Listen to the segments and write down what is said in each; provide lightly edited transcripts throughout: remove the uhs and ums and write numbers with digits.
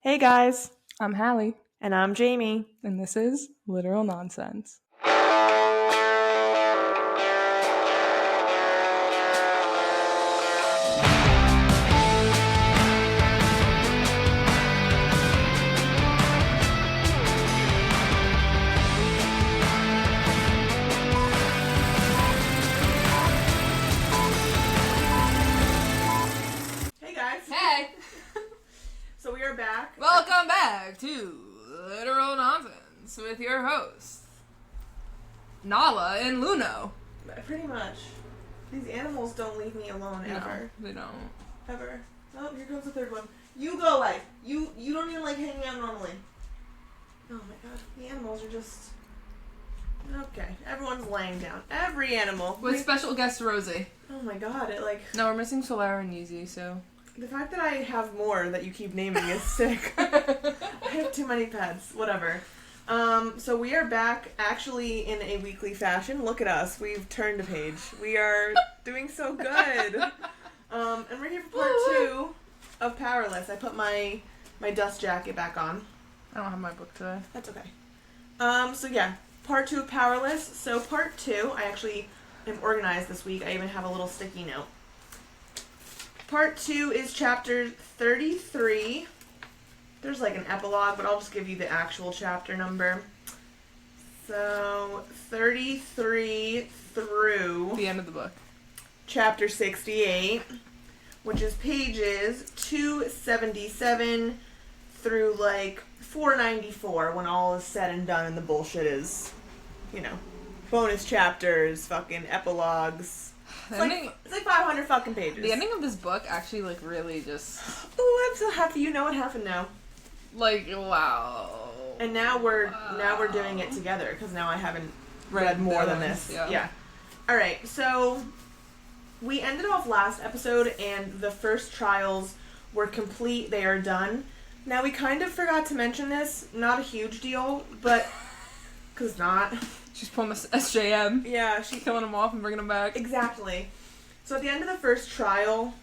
Hey guys, I'm Hallee, and I'm Jamie. and this is Literal Nonsense. Hey guys. Hey! So we are back. Welcome back to Literal Nonsense with your hosts, Nala and Luno. Pretty much. These animals don't leave me alone ever. No, they don't. Ever. Oh, here comes the third one. You go away. You don't even like hanging out normally. Oh my god. The animals are just... Okay. Everyone's laying down. Every animal. With special guest Rosie. Oh my god. It like... No, we're missing Solara and Yeezy, so... The fact that I have more that you keep naming is sick. I have too many pets. Whatever. So we are back actually in a weekly fashion. Look at us. We've turned a page. We are doing so good. And we're here for part 2 of Powerless. I put my dust jacket back on. I don't have my book today. That's okay. So yeah, part 2 of Powerless. So part 2, I actually am organized this week. I even have a little sticky note. Part 2 is chapter 33. There's like an epilogue, but I'll just give you the actual chapter number. So, 33 through... The end of the book. Chapter 68, which is pages 277 through like 494 when all is said and done and the bullshit is, bonus chapters, fucking epilogues. It's like 500 fucking pages. The ending of this book actually, really just... Oh, I'm so happy you know what happened now. Wow. And now we're doing it together, because now I haven't read more than this. Yeah. Alright, so we ended off last episode, and the first trials were complete. They are done. Now, we kind of forgot to mention this. Not a huge deal, but... Because not... She's pulling the SJM. Yeah, she's killing them off and bringing them back. Exactly. So at the end of the first trial,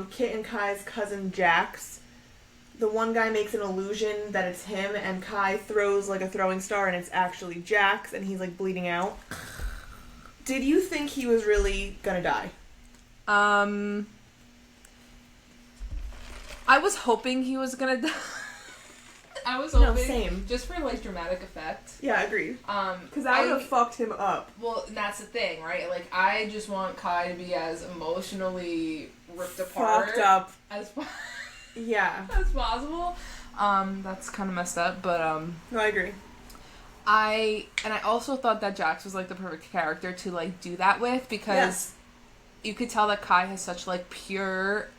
Kit and Kai's cousin Jax, the one guy makes an illusion that it's him, and Kai throws like a throwing star, and it's actually Jax, and he's like bleeding out. Did you think he was really gonna die? I was hoping he was gonna die. I was hoping, same. Just for dramatic effect. Yeah, agreed. Because that would have fucked him up. Well, that's the thing, right? I just want Kai to be as emotionally ripped apart, fucked up as as possible. That's kind of messed up, but No, I agree. I also thought that Jax was the perfect character to do that with, because you could tell that Kai has such pure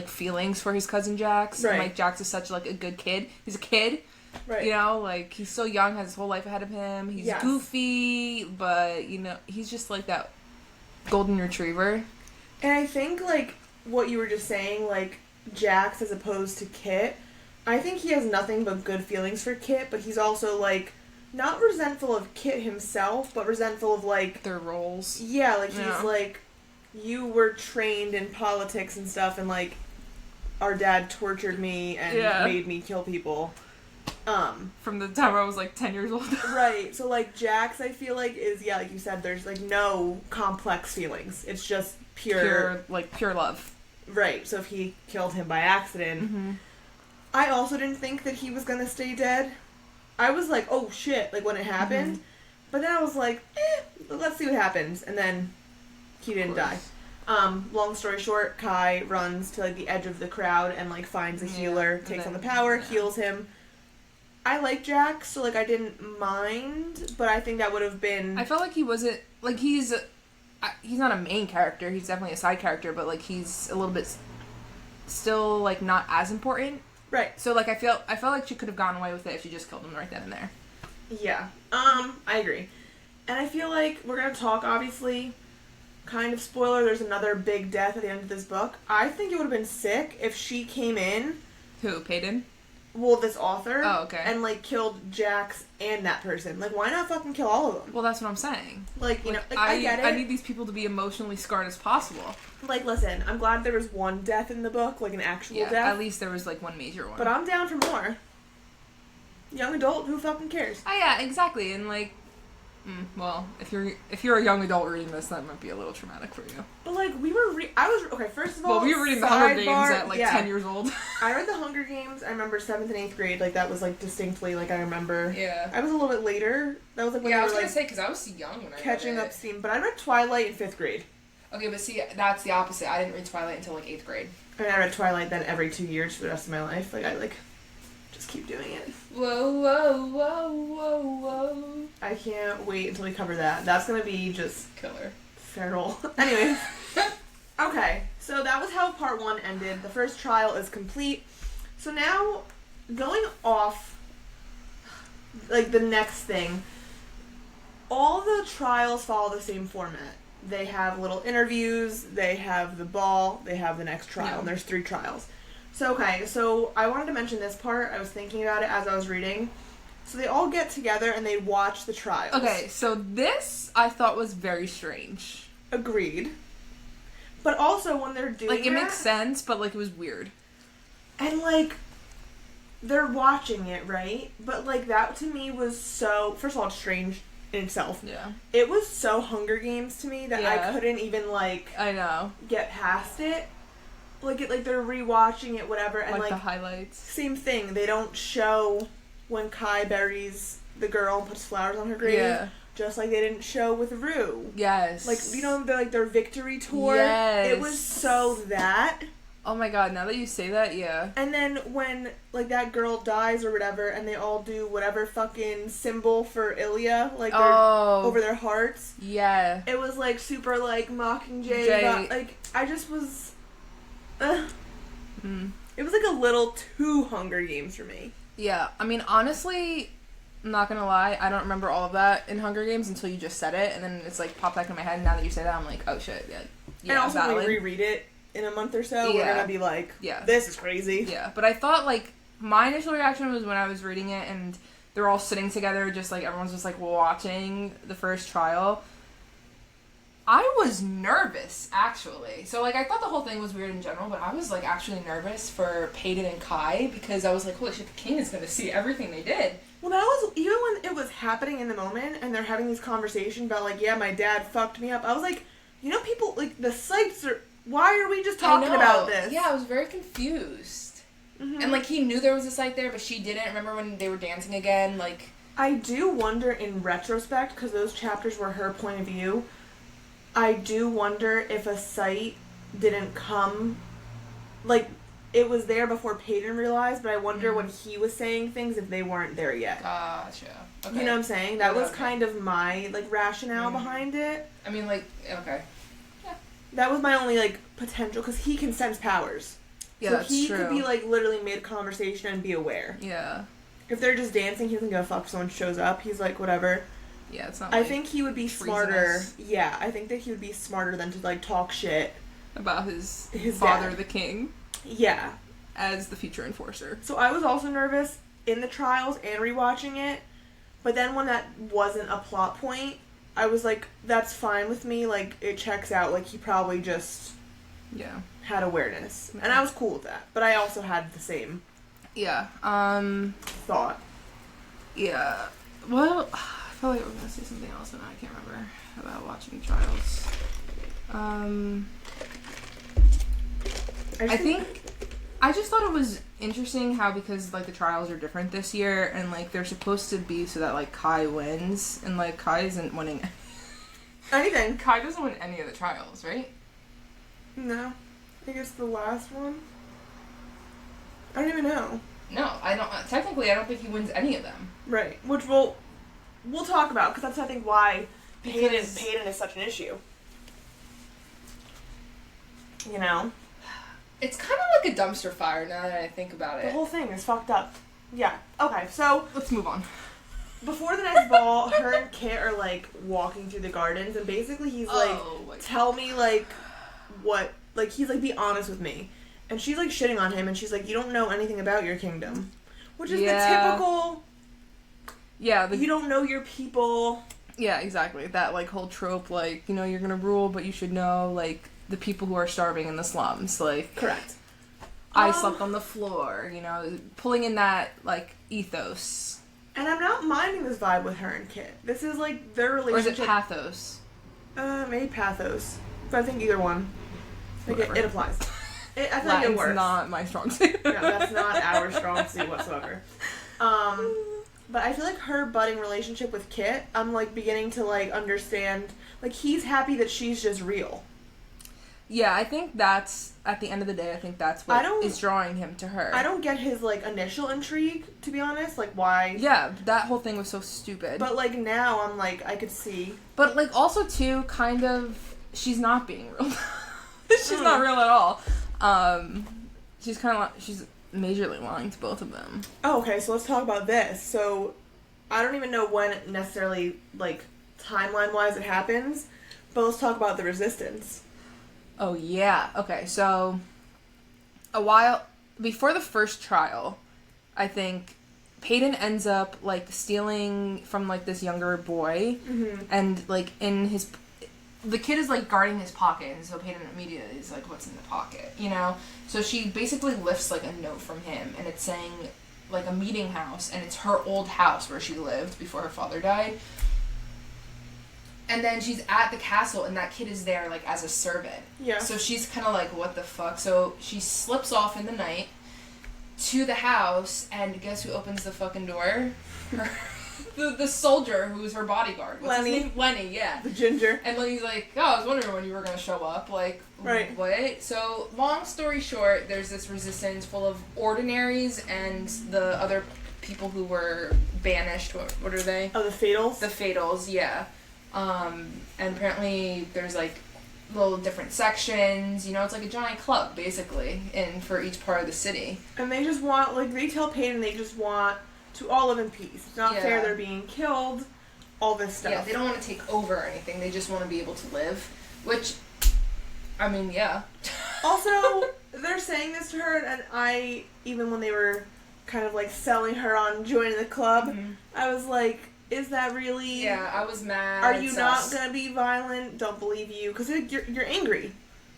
feelings for his cousin Jax. Right. And Jax is such a good kid. He's a kid. Right. He's so young, has his whole life ahead of him. He's goofy, but he's just that golden retriever. And I think what you were just saying, Jax as opposed to Kit, I think he has nothing but good feelings for Kit, but he's also not resentful of Kit himself, but resentful of their roles. Yeah, he's you were trained in politics and stuff, and our dad tortured me and made me kill people. From the time I was 10 years old. Right. So Jax, I feel is like you said, there's no complex feelings. It's just pure love. Right. So if he killed him by accident, I also didn't think that he was gonna stay dead. I was oh shit, when it happened, but then I was let's see what happens, and then he didn't die. Long story short, Kai runs to the edge of the crowd and finds a healer, takes on the power, heals him. I like Jax, so I didn't mind, but I think that would have been... I felt he wasn't he's not a main character. He's definitely a side character, but he's a little bit still not as important. Right. So I felt she could have gone away with it if she just killed him right then and there. Yeah. I agree. And I feel we're gonna talk, obviously, kind of spoiler, there's another big death at the end of this book. I think it would have been sick if she came in. Who, Peyton? Well, this author. Oh, okay. And, like, killed Jax and that person. Like, why not fucking kill all of them? Well, that's what I'm saying. Like, you know, like, I get it. I need these people to be emotionally scarred as possible. Like, listen, I'm glad there was one death in the book, like an actual death. At least there was, like, one major one. But I'm down for more. Young adult, who fucking cares? Oh, yeah, exactly. And, like, well, if you're a young adult reading this, that might be a little traumatic for you. But, like, okay, first of all, well, we were reading the Hunger Games at, like, 10 years old. I read the Hunger Games, I remember 7th and 8th grade, like, that was, like, distinctly, like, I remember. Yeah. I was a little bit later. That was, like, when I was gonna say, because I was young when I catching read up steam. But I read Twilight in 5th grade. Okay, but see, that's the opposite. I didn't read Twilight until, like, 8th grade. I mean, I read Twilight then every 2 years for the rest of my life. Like, I, like, just keep doing it. Whoa, whoa, whoa, whoa, whoa. I can't wait until we cover that. That's gonna be just... killer. Feral. Anyways. Okay, so that was how part 1 ended. The first trial is complete. So now, going off, like, the next thing, all the trials follow the same format. They have little interviews, they have the ball, they have the next trial, and there's 3 trials. So, okay, so I wanted to mention this part. I was thinking about it as I was reading. So they all get together and they watch the trials. Okay, so this I thought was very strange. Agreed. But also when they're doing like, it makes sense, but, like, it was weird. And, like, they're watching it, right? But, like, that to me was so... First of all, it's strange in itself. Yeah. It was so Hunger Games to me that I couldn't even, like... I know. Get past it. Like, they're rewatching it, whatever, and, like... the highlights. Same thing. They don't show when Kai buries the girl and puts flowers on her grave. Yeah. Just like they didn't show with Rue. Yes. Like, you know, their victory tour? Yes. It was so that... Oh my god, now that you say that, yeah. And then when, like, that girl dies or whatever, and they all do whatever fucking symbol for Ilya, like, over their hearts. Yeah. It was, like, super, like, Mockingjay. Like, I just was... It was, like, a little too Hunger Games for me. Yeah. I mean, honestly, I'm not gonna lie, I don't remember all of that in Hunger Games until you just said it, and then it's, like, popped back in my head, and now that you say that, I'm like, oh shit, yeah. And also when we reread it in a month or so, we're gonna be like, this is crazy. Yeah, but I thought, like, my initial reaction was when I was reading it and they're all sitting together, just, like, everyone's just, like, watching the first trial. I was nervous, actually. So, like, I thought the whole thing was weird in general, but I was, like, actually nervous for Peyton and Kai because I was like, holy shit, the king is gonna see everything they did. Well, that was, even when it was happening in the moment and they're having these conversations about, like, yeah, my dad fucked me up, I was like, you know, people, like, the sites are... Why are we just talking about this? Yeah, I was very confused. Mm-hmm. And, like, he knew there was a site there, but she didn't. Remember when they were dancing again? Like... I do wonder, in retrospect, because those chapters were her point of view, I do wonder if a site didn't come... Like, it was there before Peyton realized, but I wonder when he was saying things if they weren't there yet. Gotcha. Okay. You know what I'm saying? That was kind of my, like, rationale behind it. I mean, like, okay. That was my only, like, potential, because he can sense powers. Yeah, so that's he true. could be, like, literally mid-conversation and be aware. Yeah. If they're just dancing, he doesn't give a fuck if someone shows up. He's like, whatever. Yeah, it's not, I think he would be smarter. Yeah, I think that he would be smarter than to, like, talk shit. About his father, dad. The king. Yeah. As the future enforcer. So I was also nervous in the trials and rewatching it. But then when that wasn't a plot point... I was like, that's fine with me, like, it checks out, like, he probably just had awareness. And I was cool with that. But I also had the same thought. Yeah. Well, I felt like we were going to say something else, and I can't remember about watching trials. I just thought it was interesting how, because, like, the trials are different this year, and, like, they're supposed to be so that, like, Kai wins, and, like, Kai isn't winning anything. Kai doesn't win any of the trials, right? No. I think it's the last one. I don't even know. No, I don't. Technically, I don't think he wins any of them. Right. Which we'll talk about, because that's, I think, why Peyton is such an issue. You know? It's kind of like a dumpster fire now that I think about it. The whole thing is fucked up. Yeah. Okay, so... Let's move on. Before the next ball, her and Kit are, like, walking through the gardens, and basically he's like, tell me, like, what... Like, he's like, be honest with me. And she's, like, shitting on him, and she's like, you don't know anything about your kingdom. Which is the typical... Yeah. You don't know your people. Yeah, exactly. That, like, whole trope, like, you know, you're gonna rule, but you should know, like, the people who are starving in the slums. Like... Correct. I slept on the floor, you know, pulling in that, like, ethos. And I'm not minding this vibe with her and Kit. This is, like, their relationship. Or is it pathos? Maybe pathos. But I think either one. Like, it applies. I feel like it works. Not my strong suit. No, that's not our strong suit whatsoever. But I feel like her budding relationship with Kit, I'm, like, beginning to, like, understand. Like, he's happy that she's just real. Yeah, I think that's, at the end of the day, I think that's what is drawing him to her. I don't get his, like, initial intrigue, to be honest. Like, why? Yeah, that whole thing was so stupid. But, like, now I'm, like, I could see. But, like, also, too, kind of, she's not being real. She's not real at all. She's kind of, she's majorly lying to both of them. Oh, okay, so let's talk about this. So, I don't even know when necessarily, like, timeline-wise it happens, but let's talk about the resistance. Oh, yeah. Okay, so a while before the first trial, I think Peyton ends up, like, stealing from, like, this younger boy. Mm-hmm. And, like, the kid is, like, guarding his pocket, and so Peyton immediately is like, what's in the pocket, you know? So she basically lifts, like, a note from him, and it's saying, like, a meeting house, and it's her old house where she lived before her father died. And then she's at the castle, and that kid is there, like, as a servant. Yeah. So she's kind of like, what the fuck? So she slips off in the night to the house, and guess who opens the fucking door? The soldier who's her bodyguard. What's Lenny. his name? Lenny, yeah. The ginger. And Lenny's like, oh, I was wondering when you were going to show up. Like, right. What? So, long story short, there's this resistance full of ordinaries and the other people who were banished. What are they? Oh, the Fatals? The Fatals, yeah. And apparently there's, like, little different sections, you know, it's like a giant club, basically, for each part of the city. And they just want, like, they tell Peyton they just want to all live in peace. It's not fair they're being killed, all this stuff. Yeah, they don't want to take over or anything, they just want to be able to live, which, I mean, yeah. Also, they're saying this to her, and even when they were kind of, like, selling her on joining the club, mm-hmm. I was like, is that really... Yeah, I was mad. Are you not going to be violent? Don't believe you. Because you're angry.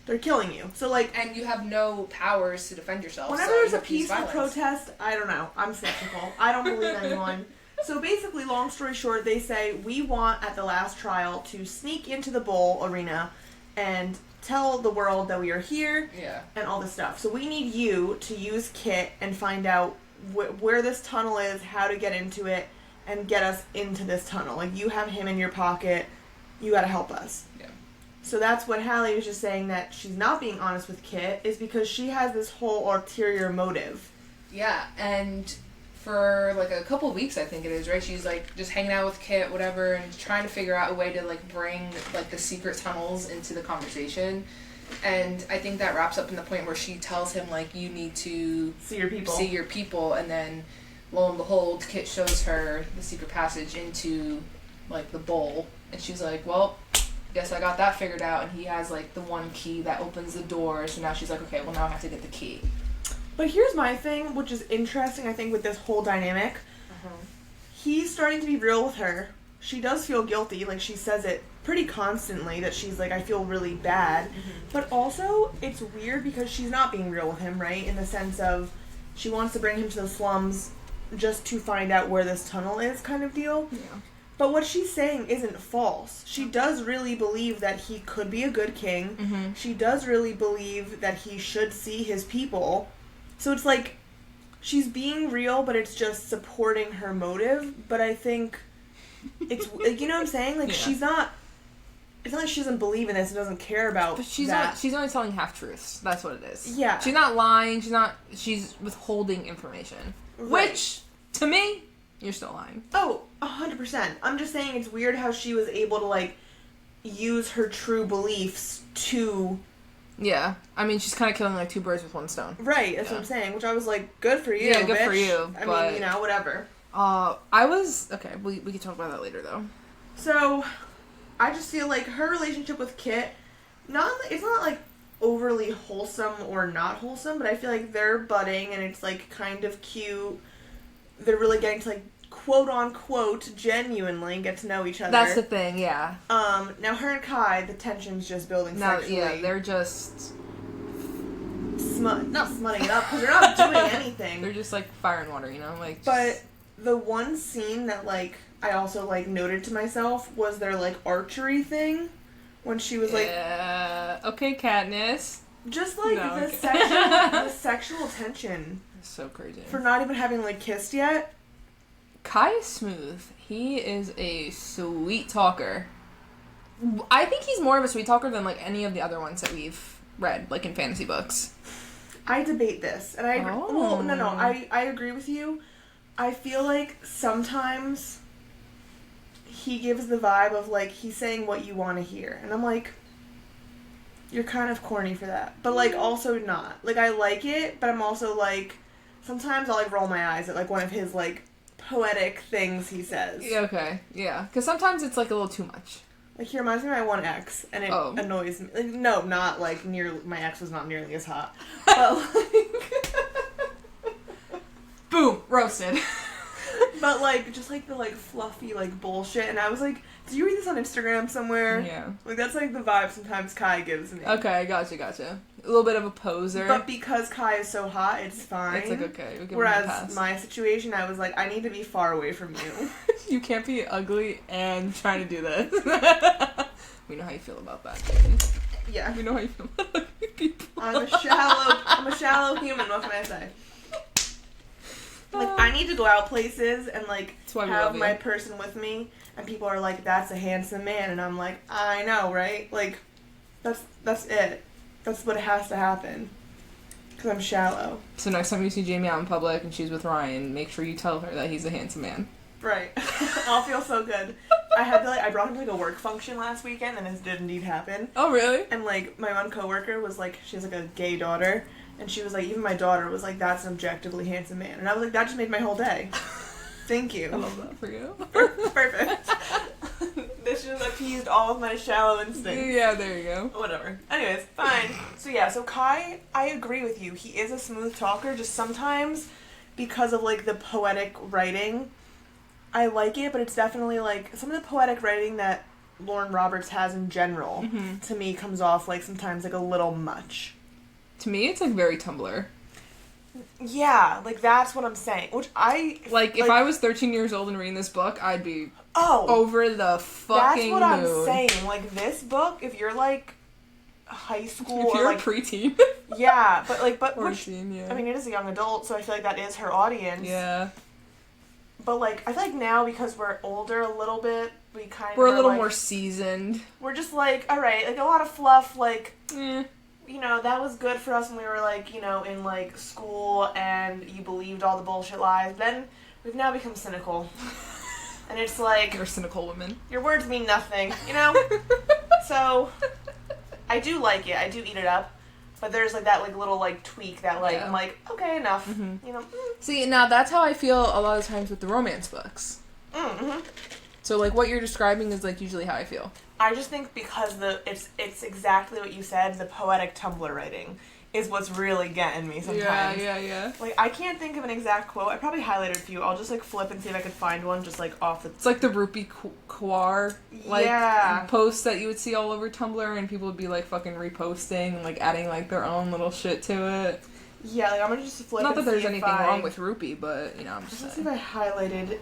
They're killing you. So, like... And you have no powers to defend yourself. Whenever there's a peaceful protest, I don't know. I'm skeptical. I don't believe anyone. So, basically, long story short, they say, we want, at the last trial, to sneak into the bowl arena and tell the world that we are here and all this stuff. So, we need you to use Kit and find out where this tunnel is, how to get into it, and get us into this tunnel. Like, you have him in your pocket. You gotta help us. Yeah. So that's what Hallee was just saying, that she's not being honest with Kit, is because she has this whole ulterior motive. Yeah, and for, like, a couple of weeks, I think it is, right? She's, like, just hanging out with Kit, whatever, and trying to figure out a way to, like, bring, like, the secret tunnels into the conversation. And I think that wraps up in the point where she tells him, like, you need to... See your people, and then... Lo and behold, Kit shows her the secret passage into, like, the bowl. And she's like, well, guess I got that figured out. And he has, like, the one key that opens the door. So now she's like, okay, well, now I have to get the key. But here's my thing, which is interesting, I think, with this whole dynamic. Uh-huh. He's starting to be real with her. She does feel guilty. Like, she says it pretty constantly, that she's like, I feel really bad. Mm-hmm. But also, it's weird because she's not being real with him, right? In the sense of, she wants to bring him to the slums just to find out where this tunnel is, kind of deal. Yeah. But what she's saying isn't false. She does really believe that he could be a good king. Mm-hmm. She does really believe that he should see his people. So it's like, she's being real, but it's just supporting her motive. But I think it's, you know what I'm saying? Like, she's not... It's not like she doesn't believe in this and doesn't care about but she's that. Not, she's only telling half-truths. That's what it is. Yeah. She's not lying. She's withholding information. Right. Which, to me, you're still lying. Oh, 100%. I'm just saying it's weird how she was able to, like, use her true beliefs to... Yeah. I mean, she's kind of killing, like, two birds with one stone. Right. That's what I'm saying. Which I was like, good for you, Yeah, good bitch. for you. I mean, you know, whatever. Okay, we can talk about that later, though. So... I just feel like her relationship with Kit, it's not like overly wholesome or not wholesome, but I feel like they're budding and it's like kind of cute. they're really getting to, like, quote-unquote genuinely get to know each other. That's the thing, yeah. Now her and Kai, the tension's just building sexually. Yeah, they're just... Not smutting it up, because they're not doing anything. They're just, like, fire and water, you know? Like, just... But the one scene that, like, I also, like, noted to myself was their, like, archery thing. When she was, like... okay, Katniss. Just, like, the sexual tension. It's so crazy. For not even having, like, kissed yet. Kai is smooth. He is a sweet talker. I think he's more of a sweet talker than, like, any of the other ones that we've read, like, in fantasy books. I debate this. And I agree. Oh. Well, no. I agree with you. I feel like sometimes he gives the vibe of, like, he's saying what you want to hear. And I'm like, you're kind of corny for that. But, like, also not. Like, I like it, but I'm also, like, sometimes I'll, like, roll my eyes at, like, one of his, like, poetic things he says. Yeah, okay. Yeah. Because sometimes it's, like, a little too much. Like, he reminds me of my one ex, and it annoys me. Like, no, not, like, my ex was not nearly as hot. But, like... Boom! Roasted. But, like, just, like, the, like, fluffy, like, bullshit. And I was like, did you read this on Instagram somewhere? Yeah. Like, that's, like, the vibe sometimes Kai gives me. Okay, gotcha. A little bit of a poser. But because Kai is so hot, it's fine. It's, like, okay. We'll give Whereas him a pass. my situation, I was like, I need to be far away from you. You can't be ugly and trying to do this. We know how you feel about that. Yeah. We know how you feel about ugly people. I'm a shallow human, what can I say? Like, I need to go out places and, like, have my person with me, and people are like, that's a handsome man, and I'm like, I know, right? Like, that's it. That's what has to happen. Because I'm shallow. So next time you see Jamie out in public and she's with Ryan, make sure you tell her that he's a handsome man. Right. I'll feel so good. I brought him to, like, a work function last weekend, and this did indeed happen. Oh, really? And, like, my one coworker was like, she has, like, a gay daughter, and she was like, even my daughter was like, that's an objectively handsome man. And I was like, that just made my whole day. Thank you. I love that for you. Perfect. This just appeased all of my shallow instincts. Yeah, there you go. Whatever. Anyways, fine. So Kai, I agree with you. He is a smooth talker, just sometimes, because of, like, the poetic writing, I like it, but it's definitely, like, some of the poetic writing that Lauren Roberts has in general, to me, comes off, like, sometimes, like, a little much. To me, it's, like, very Tumblr. Yeah, like, that's what I'm saying. Which Like, if I was 13 years old and reading this book, I'd be over the fucking moon. That's what I'm saying. Like, this book, if you're, like, high school if you're or, like... preteen. Yeah, but, like, or teen, yeah. I mean, it is a young adult, so I feel like that is her audience. Yeah. But, like, I feel like now, because we're older a little bit, we're a little more seasoned. We're just, like, alright, like, a lot of fluff, like... You know, that was good for us when we were, like, you know, in, like, school and you believed all the bullshit lies. Then we've now become cynical. And it's like... You're a cynical woman. Your words mean nothing, you know? So, I do like it. I do eat it up. But there's, like, that, like, little, like, tweak that, like, I'm like, okay, enough. You know? See, now that's how I feel a lot of times with the romance books. So, like, what you're describing is, like, usually how I feel. I just think because it's exactly what you said, the poetic Tumblr writing is what's really getting me sometimes. Yeah. Like, I can't think of an exact quote. I probably highlighted a few. I'll just, like, flip and see if I could find one just, like, off the... It's like the Rupi Kaur, like, posts that you would see all over Tumblr, and people would be, like, fucking reposting and, like, adding, like, their own little shit to it. Yeah, like, I'm gonna just flip Not and that there's see anything wrong with Rupi, but, you know, I'm just saying. Let's see if I highlighted...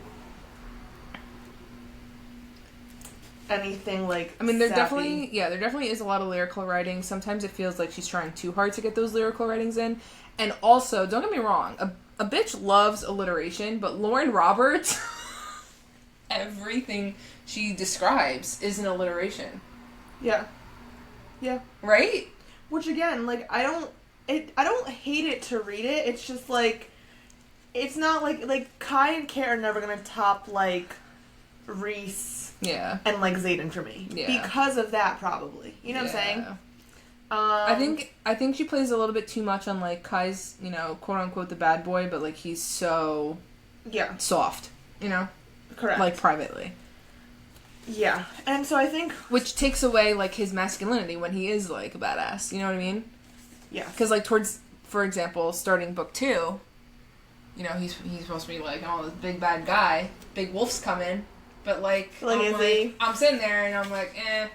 anything like I mean, there sappy. definitely is a lot of lyrical writing. Sometimes it feels like she's trying too hard to get those lyrical writings in. And also, don't get me wrong, a bitch loves alliteration, but Lauren Roberts, everything she describes is an alliteration. Yeah. Right? Which again, like, I don't hate it to read it. It's just like, it's not like Kai and Kate are never gonna top, like, Reese and, like, Xaden for me. Yeah. Because of that, probably. You know what I'm saying? I think she plays a little bit too much on, like, Kai's, you know, quote-unquote the bad boy, but, like, he's so... soft, you know? Correct. Like, privately. Yeah. And so I think... Which takes away, like, his masculinity when he is, like, a badass. You know what I mean? Yeah. Because, like, towards, for example, starting book 2... you know, he's supposed to be like, oh, this big bad guy, big wolf's coming, but I'm sitting there and I'm like, eh.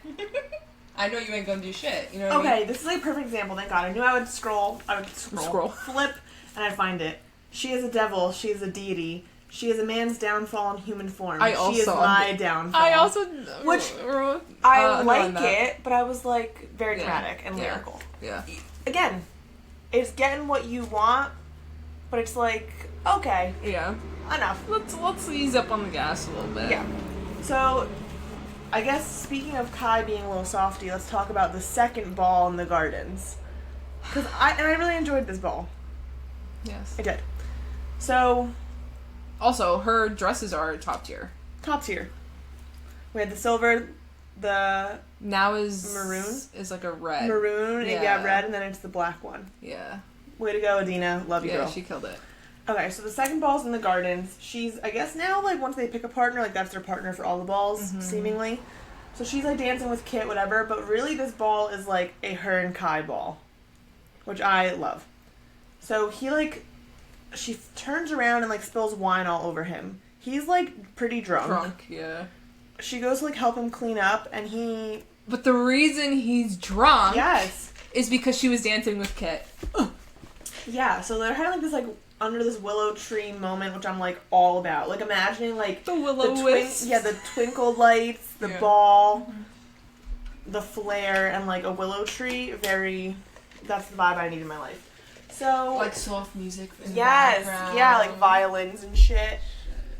I know you ain't gonna do shit. You know what I mean? This is like a perfect example. Thank God. I knew I would scroll, flip, and I'd find it. She is a devil. She is a deity. She is a man's downfall in human form. She is my downfall. Which I like it, but I was like very dramatic and lyrical. Yeah. Again, it's getting what you want, but it's like, okay. Yeah. Enough. Let's ease up on the gas a little bit. Yeah. So, I guess speaking of Kai being a little softy, let's talk about the second ball in the gardens. Because I really enjoyed this ball. Yes. I did. So. Also, her dresses are top tier. Top tier. We had the silver, the now is maroon. Is like a red. Maroon, yeah, red, and then it's the black one. Yeah. Way to go, Adina. Love you, girl. Yeah, she killed it. Okay, so the second ball's in the gardens. She's, I guess now, like, once they pick a partner, like, that's their partner for all the balls, seemingly. So she's, like, dancing with Kit, whatever, but really this ball is, like, a her and Kai ball, which I love. So he, like, she turns around and, like, spills wine all over him. He's, like, pretty drunk. Yeah. She goes to, like, help him clean up, and he... But the reason he's drunk... Yes. ...is because she was dancing with Kit. Yeah, so they're having, like, this, like, under this willow tree moment, which I'm, like, all about. Like, imagining, like... The willow wisps. The twinkle lights, the ball, the flare, and, like, a willow tree. That's the vibe I need in my life. So... Like, soft music in the background. Yeah, like, violins and shit.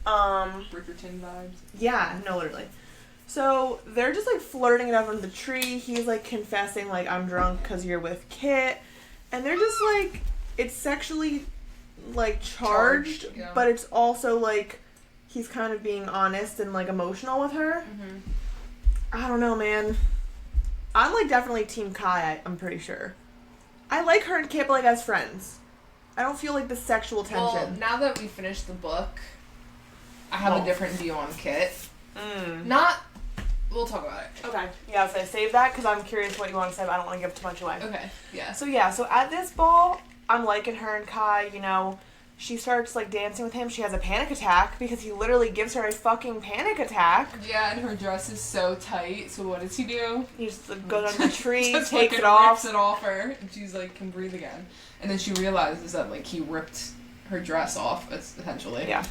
Bridgerton vibes. Yeah, no, literally. So, they're just, like, flirting it up under the tree. He's, like, confessing, like, I'm drunk because you're with Kit. And they're just, like... It's sexually... like charged, yeah. But it's also like he's kind of being honest and like emotional with her. I don't know, man. I'm like definitely Team Kai. I'm pretty sure. I like her and Kit, but like as friends. I don't feel like the sexual tension. Well, now that we finished the book, I have a different view on Kit. We'll talk about it. Okay. Yeah, so save that because I'm curious what you want to say, but I don't want to give too much away. Okay. Yeah. So at this ball, I'm liking her and Kai, you know. She starts, like, dancing with him. She has a panic attack because he literally gives her a fucking panic attack. Yeah, and her dress is so tight. So what does he do? He just goes under the tree, just takes it off. Rips it off her, and she's, like, can breathe again. And then she realizes that, like, he ripped her dress off, essentially. Yeah.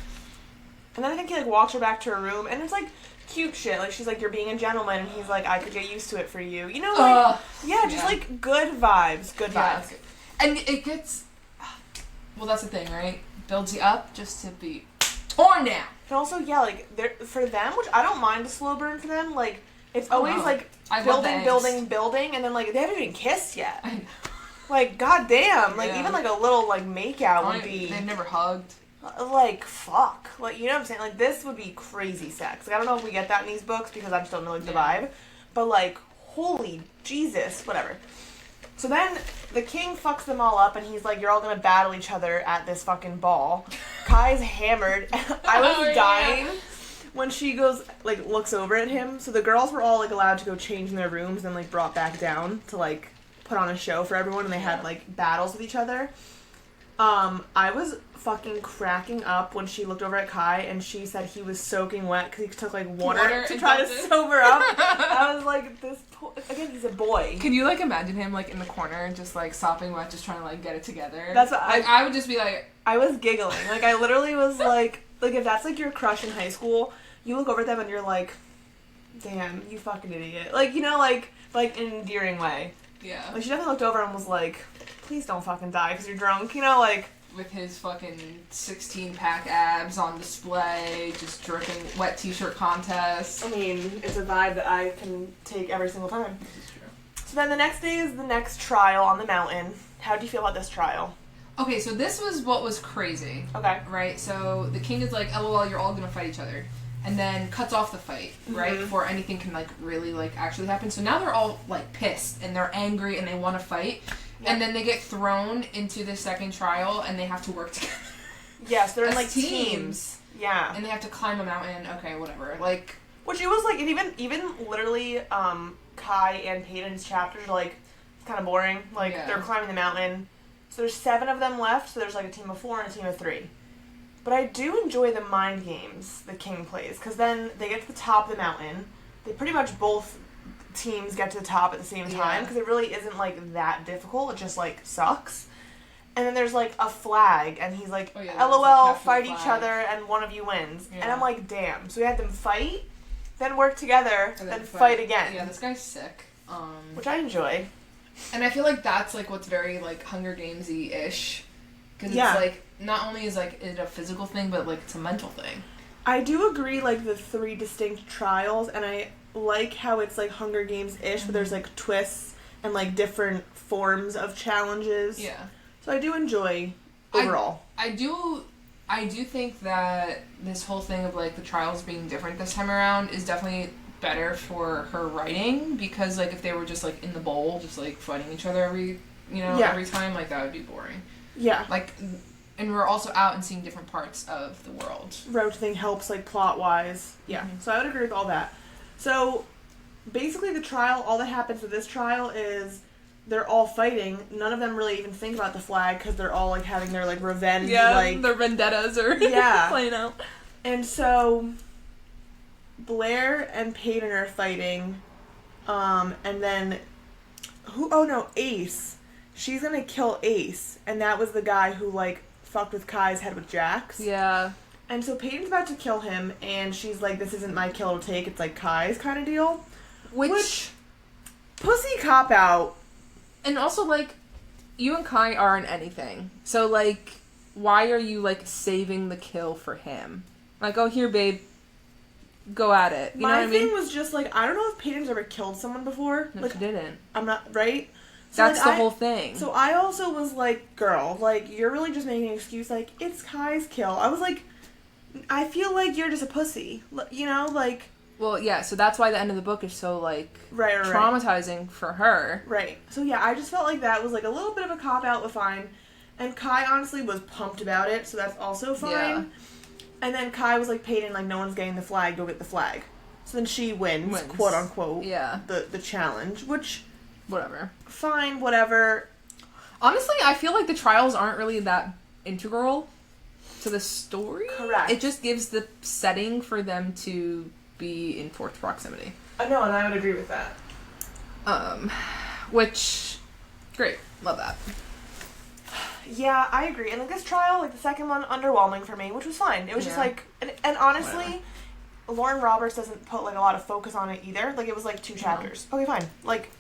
And then I think he, like, walks her back to her room, and it's, like, cute shit. Like, she's like, you're being a gentleman, and he's like, I could get used to it for you. You know, like, like, good vibes. Good vibes. And it gets... Well, that's the thing, right? Builds you up just to be torn down. And also, yeah, like, for them, which I don't mind a slow burn for them, like, it's always, like, building, and then, like, they haven't even kissed yet. I know. Like, goddamn. Like, even, like, a little, like, makeout would be... They've never hugged. Like, fuck. Like, you know what I'm saying? Like, this would be crazy sex. Like, I don't know if we get that in these books because I just don't know, like, the vibe. But, like, holy Jesus. Whatever. So then the king fucks them all up, and he's like, you're all gonna battle each other at this fucking ball. Kai's hammered. I was dying when she goes, like, looks over at him. So the girls were all, like, allowed to go change in their rooms and, like, brought back down to, like, put on a show for everyone, and they had, like, battles with each other. I was fucking cracking up when she looked over at Kai and she said he was soaking wet because he took, like, water to try to sober up. I was like, again, he's a boy. Can you, like, imagine him, like, in the corner just, like, sopping wet, just trying to, like, get it together? That's what I would just be like... I was giggling. Like, I literally was like, if that's, like, your crush in high school, you look over at them and you're like, damn, you fucking idiot. Like, you know, like in an endearing way. Yeah. Like, she definitely looked over and was like, please don't fucking die because you're drunk, you know, like... With his fucking 16-pack abs on display, just dripping wet t-shirt contest. I mean, it's a vibe that I can take every single time. This is true. So then the next day is the next trial on the mountain. How do you feel about this trial? Okay, so this was what was crazy. Okay. Right? So the king is like, LOL, you're all gonna fight each other. And then cuts off the fight, right? Before anything can, like, really, like, actually happen. So now they're all, like, pissed, and they're angry, and they want to fight. Yep. And then they get thrown into the second trial, and they have to work together. Yes, they're in, like, teams. Yeah. And they have to climb a mountain. Okay, whatever. Like... Which it was, like, even literally, Kai and Peyton's chapters are, like, kind of boring. Like, they're climbing the mountain. So there's 7 of them left, so there's, like, a team of 4 and a team of 3. But I do enjoy the mind games the king plays, because then they get to the top of the mountain. They pretty much both teams get to the top at the same time, because it really isn't, like, that difficult. It just, like, sucks. And then there's, like, a flag, and he's like, LOL, fight each other, and one of you wins. Yeah. And I'm like, damn. So we had them fight, then work together, then fight again. Yeah, this guy's sick. Which I enjoy. And I feel like that's, like, what's very, like, Hunger Games-y-ish. Because it's, like, not only is, like, it a physical thing, but, like, it's a mental thing. I do agree, like, the 3 distinct trials, and I like how it's, like, Hunger Games-ish, but there's, like, twists and, like, different forms of challenges. Yeah. So I do enjoy overall. I do think that this whole thing of, like, the trials being different this time around is definitely better for her writing, because, like, if they were just, like, in the bowl, just, like, fighting each other every time, like, that would be boring. Yeah. Like, and we're also out and seeing different parts of the world. Rotating helps, like, plot-wise. Yeah. Mm-hmm. So I would agree with all that. So, basically the trial, all that happens with this trial is they're all fighting. None of them really even think about the flag, because they're all, like, having their, like, revenge. Yeah, like, their vendettas are playing out. And so, Blair and Peyton are fighting, and then, Ace. She's gonna kill Ace, and that was the guy who, like, fucked with Kai's head with Jax. Yeah. And so Peyton's about to kill him, and she's like, this isn't my kill to take, it's, like, Kai's kind of deal. Which pussy cop-out. And also, like, you and Kai aren't anything. So, like, why are you, like, saving the kill for him? Like, oh, here, babe. Go at it. You know what I mean? My thing was just, like, I don't know if Peyton's ever killed someone before. No, like, she didn't. I'm not, right? So, that's like, the whole thing. So I also was like, girl, like, you're really just making an excuse, like, it's Kai's kill. I was like, I feel like you're just a pussy. You know, like... Well, yeah, so that's why the end of the book is so, like, right. traumatizing for her. Right. So, yeah, I just felt like that was, like, a little bit of a cop-out, but fine. And Kai, honestly, was pumped about it, so that's also fine. Yeah. And then Kai was like, Peyton, like, no one's getting the flag, go get the flag. So then she wins. Quote-unquote, the challenge, which... Whatever. Fine, whatever. Honestly, I feel like the trials aren't really that integral to the story. Correct. It just gives the setting for them to be in fourth proximity. No, and I would agree with that. Which, great. Love that. Yeah, I agree. And, like, this trial, like, the second one, underwhelming for me, which was fine. It was just, like... And honestly... Whatever. Lauren Roberts doesn't put, like, a lot of focus on it either. Like, it was, like, 2 chapters. Okay, fine. Like,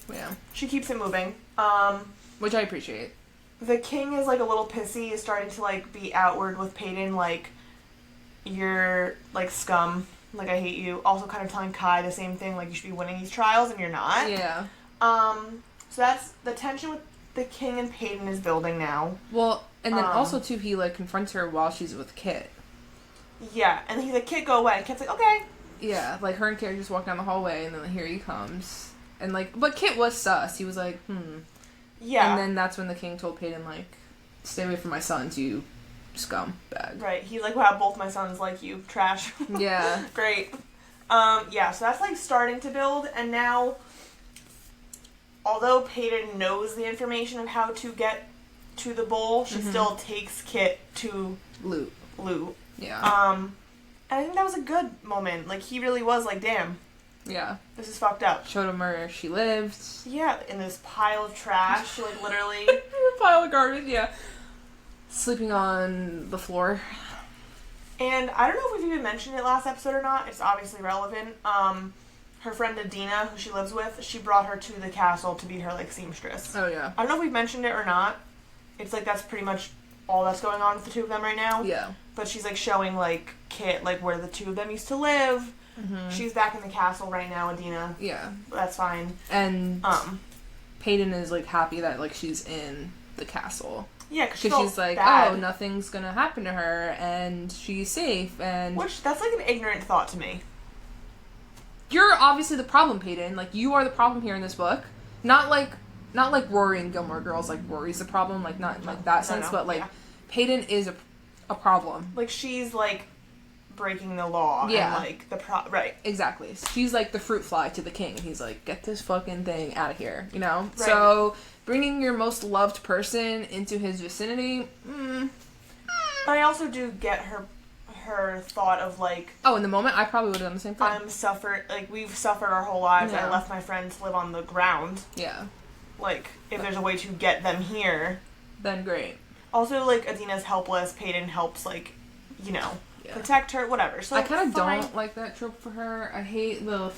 she keeps it moving. Which I appreciate. The king is, like, a little pissy, is starting to, like, be outward with Peyton, like, you're, like, scum. Like, I hate you. Also kind of telling Kai the same thing, like, you should be winning these trials, and you're not. Yeah. So that's, the tension with the king and Peyton is building now. Well, and then also, too, he, like, confronts her while she's with Kit. Yeah, and he's like, Kit, go away. And Kit's like, okay. Yeah, like, her and Kit just walk down the hallway, and then here he comes. And, like, but Kit was sus. He was like, Yeah. And then that's when the king told Peyton, like, stay away from my sons, you scumbag. Right. He's like, wow, both my sons like you. Trash. Yeah. Great. Yeah, so that's, like, starting to build, and now, although Peyton knows the information of how to get to the bowl, she still takes Kit to Loot. Yeah. And I think that was a good moment. Like, he really was like, damn. Yeah. This is fucked up. Showed him where she lived. Yeah, in this pile of trash, like, literally. A pile of garbage, yeah. Sleeping on the floor. And I don't know if we've even mentioned it last episode or not. It's obviously relevant. Her friend Adina, who she lives with, she brought her to the castle to be her, like, seamstress. Oh, yeah. I don't know if we've mentioned it or not. It's, like, that's pretty much all that's going on with the 2 of them right now. Yeah. But she's, like, showing, like, Kit, like, where the 2 of them used to live. Mm-hmm. She's back in the castle right now, Adina. Yeah. That's fine. And Peyton is, like, happy that, like, she's in the castle. Yeah, because she's like, bad. Oh, nothing's gonna happen to her, and she's safe, and... Which, that's, like, an ignorant thought to me. You're obviously the problem, Peyton. Like, you are the problem here in this book. Not like Rory and Gilmore Girls, like, Rory's the problem, like, not in, like, that sense, but, like, Peyton is a problem. Like, she's, like, breaking the law. Yeah. And, like, right. Exactly. She's, like, the fruit fly to the king. And he's like, get this fucking thing out of here, you know? Right. So, bringing your most loved person into his vicinity, But I also do get her her thought of, like... Oh, in the moment, I probably would have done the same thing. We've suffered our whole lives. Yeah. I left my friends to live on the ground. Yeah. Like, if there's a way to get them here... Then great. Also, like, Adina's helpless. Peyton helps, like, protect her, whatever. So I kind of don't like that trope for her. I hate the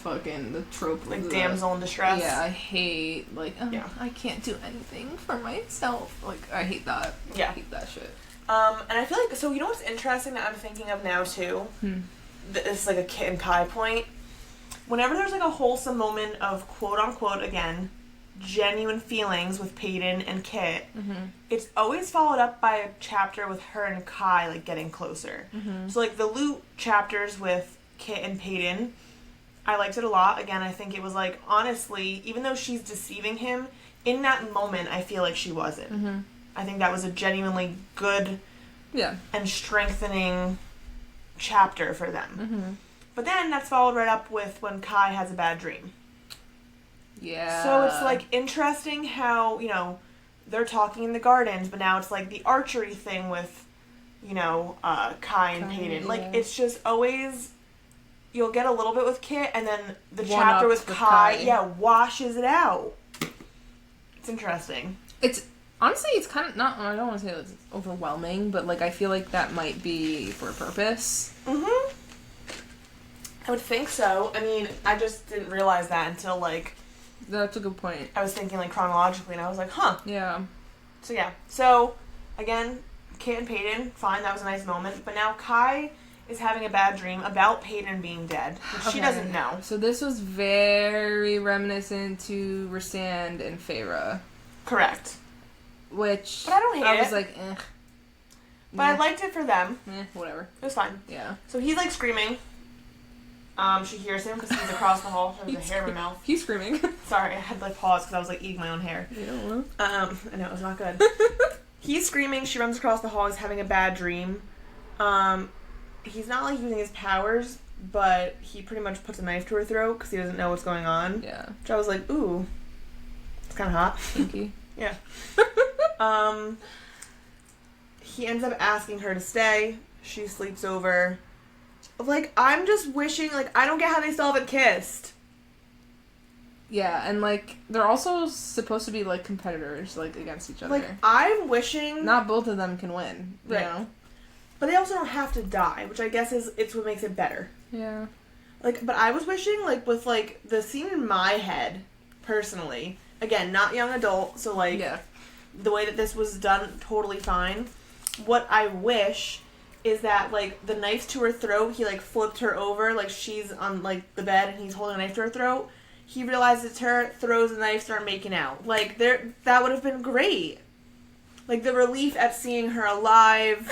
trope. Like, damsel in distress? Yeah, I hate, like, I can't do anything for myself. Like, I hate that. Yeah. I hate that shit. And I feel like, so you know what's interesting that I'm thinking of now, too? This is, like, a Kit and Kai point. Whenever there's, like, a wholesome moment of, quote-unquote, again, genuine feelings with Peyton and Kit, it's always followed up by a chapter with her and Kai, like, getting closer. So, like, the Loot chapters with Kit and Peyton, I liked it a lot. Again, I think it was, like, honestly, even though she's deceiving him, in that moment, I feel like she wasn't. I think that was a genuinely good and strengthening chapter for them. But then that's followed right up with when Kai has a bad dream. Yeah. So it's, like, interesting how, they're talking in the gardens, but now it's, like, the archery thing with, Kai and Peyton. Like, it's just always, you'll get a little bit with Kit, and then the chapter with Kai, washes it out. It's interesting. Honestly, it's kind of not, I don't want to say it's overwhelming, but, like, I feel like that might be for a purpose. I would think so. I mean, I just didn't realize that until, like... That's a good point. I was thinking, like, chronologically, and I was like, huh. Yeah. So, yeah. So, again, Kit and Peyton, fine, that was a nice moment. But now Kai is having a bad dream about Peyton being dead, which she doesn't know. So this was very reminiscent to Rysand and Feyre. Correct. Which... But I don't hate it. I was like, eh. But I liked it for them. Whatever. It was fine. Yeah. So he's, like, screaming. She hears him because he's across the hall. There's a hair in my mouth. He's screaming. Sorry, I had to, like, pause because I was, like, eating my own hair. Yeah. I know, it was not good. He's screaming. She runs across the hall. He's having a bad dream. He's not, like, using his powers, but he pretty much puts a knife to her throat because he doesn't know what's going on. Yeah. Which I was like, ooh. It's kind of hot. Kinky. Yeah. He ends up asking her to stay. She sleeps over. Like, I'm just wishing, like, I don't get how they still haven't kissed. Yeah, and, like, they're also supposed to be, like, competitors, like, against each other. Like, I'm wishing... Not both of them can win, you know? But they also don't have to die, which I guess it's what makes it better. Yeah. Like, but I was wishing, like, with, like, the scene in my head, personally, again, not young adult, so, like, the way that this was done, totally fine. What I wish... is that, like, the knife's to her throat, he, like, flipped her over, like, she's on, like, the bed, and he's holding a knife to her throat. He realizes it's her, throws the knife, start making out. Like, that would have been great. Like, the relief at seeing her alive.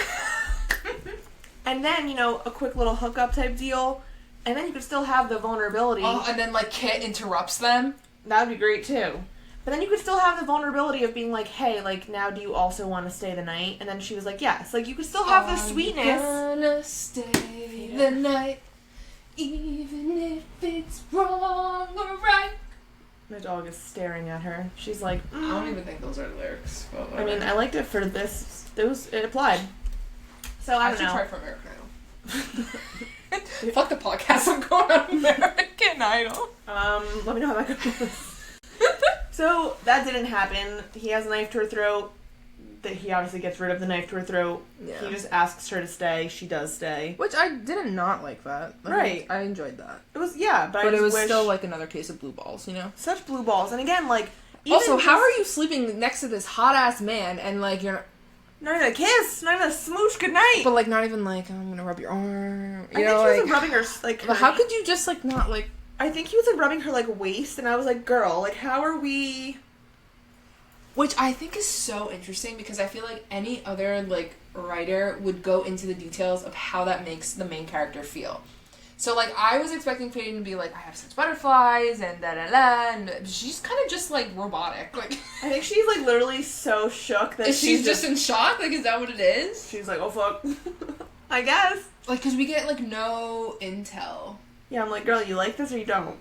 And then, a quick little hookup type deal. And then you could still have the vulnerability. Oh, and then, like, Kit interrupts them? That would be great, too. But then you could still have the vulnerability of being like, hey, like, now do you also want to stay the night? And then she was like, yes. Like, you could still have the sweetness. I'm gonna stay the night, even if it's wrong or right. My dog is staring at her. She's like, I don't even think those are lyrics. I mean, I liked it for this. It applied. So, I don't know. I should try for American Idol. Fuck the podcast. I'm going on American Idol. Let me know how that goes. So, that didn't happen. He has a knife to her throat. He obviously gets rid of the knife to her throat. Yeah. He just asks her to stay. She does stay. Which I did not like that. Right. I enjoyed that. It was, yeah. But it was still, like, another case of blue balls, Such blue balls. And again, like... Also, how are you sleeping next to this hot-ass man and, like, you're... Not even a kiss. Not even a smooch goodnight. But, like, not even, like, I'm gonna rub your arm. I think he was, like, rubbing her, like... But how could you just, like, not, like... I think he was, like, rubbing her, like, waist, and I was like, girl, like, how are we... Which I think is so interesting, because I feel like any other, like, writer would go into the details of how that makes the main character feel. So, like, I was expecting Peyton to be like, I have such butterflies, and da-da-da, and she's kind of just, like, robotic. Like, I think she's, like, literally so shook that she's just in shock? Like, is that what it is? She's like, oh, fuck. I guess. Like, because we get, like, no intel. Yeah, I'm like, girl, you like this or you don't?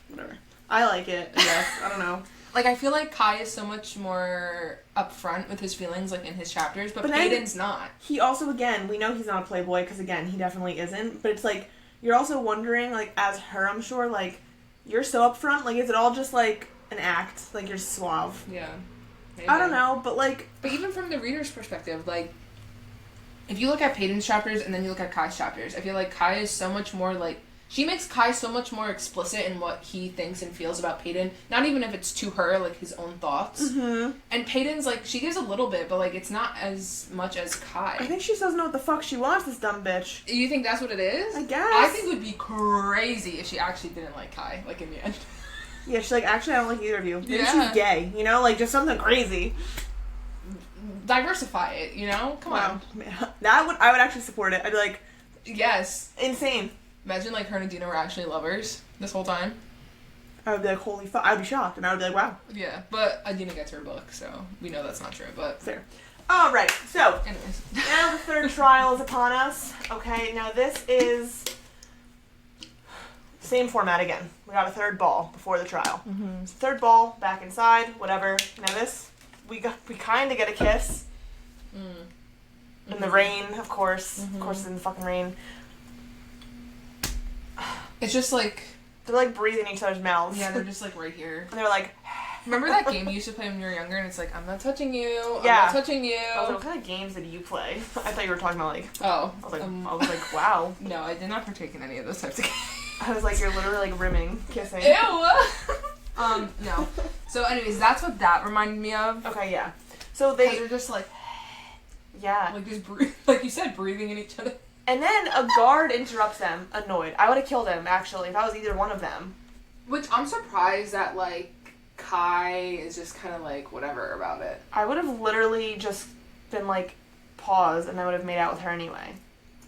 Whatever. I like it, I guess. I don't know. Like, I feel like Kai is so much more upfront with his feelings, like, in his chapters, but Peyton's not. He also, again, we know he's not a playboy, because, again, he definitely isn't, but it's, like, you're also wondering, like, as her, I'm sure, like, you're so upfront, like, is it all just, like, an act? Like, you're suave? Yeah. Maybe. I don't know, but, like... But even from the reader's perspective, like, if you look at Peyton's chapters and then you look at Kai's chapters, I feel like Kai is so much more, like... She makes Kai so much more explicit in what he thinks and feels about Peyton. Not even if it's to her, like, his own thoughts. Mm-hmm. And Peyton's, like, she gives a little bit, but, like, it's not as much as Kai. I think she doesn't know what the fuck she wants, this dumb bitch. You think that's what it is? I guess. I think it would be crazy if she actually didn't like Kai, like, in the end. Yeah, she's like, actually, I don't like either of you. Maybe yeah. she's gay, you know? Like, just something crazy. Diversify it, you know? Come on. I would actually support it. I'd be like... Yes. Insane. Imagine, like, her and Adina were actually lovers this whole time. I would be like, holy fuck. I'd be shocked, and I would be like, wow. Yeah, but Adina gets her book, so we know that's not true, but... Fair. Alright, so... Anyways. Now the third trial is upon us. Okay, now this is... Same format again. We got a third ball before the trial. Mm-hmm. Third ball, back inside, whatever. Now this, we kind of get a kiss. Mm. In the rain, of course. Mm-hmm. Of course it's in the fucking rain. It's just like... They're like breathing each other's mouths. Yeah, they're just like right here. And they're like... Remember that game you used to play when you were younger and it's like, I'm not touching you, yeah. I'm not touching you. I was like, what kind of games did you play? I thght you were talking about like... Oh. I was like, wow. No, I did not partake in any of those types of games. I was like, you're literally like rimming, kissing. Ew! No. So anyways, that's what that reminded me of. Okay, yeah. So they're just like... Yeah. Like just like you said, breathing in each other. And then a guard interrupts them, annoyed. I would have killed him, actually, if I was either one of them. Which I'm surprised that, like, Kai is just kind of, like, whatever about it. I would have literally just been, like, paused, and I would have made out with her anyway.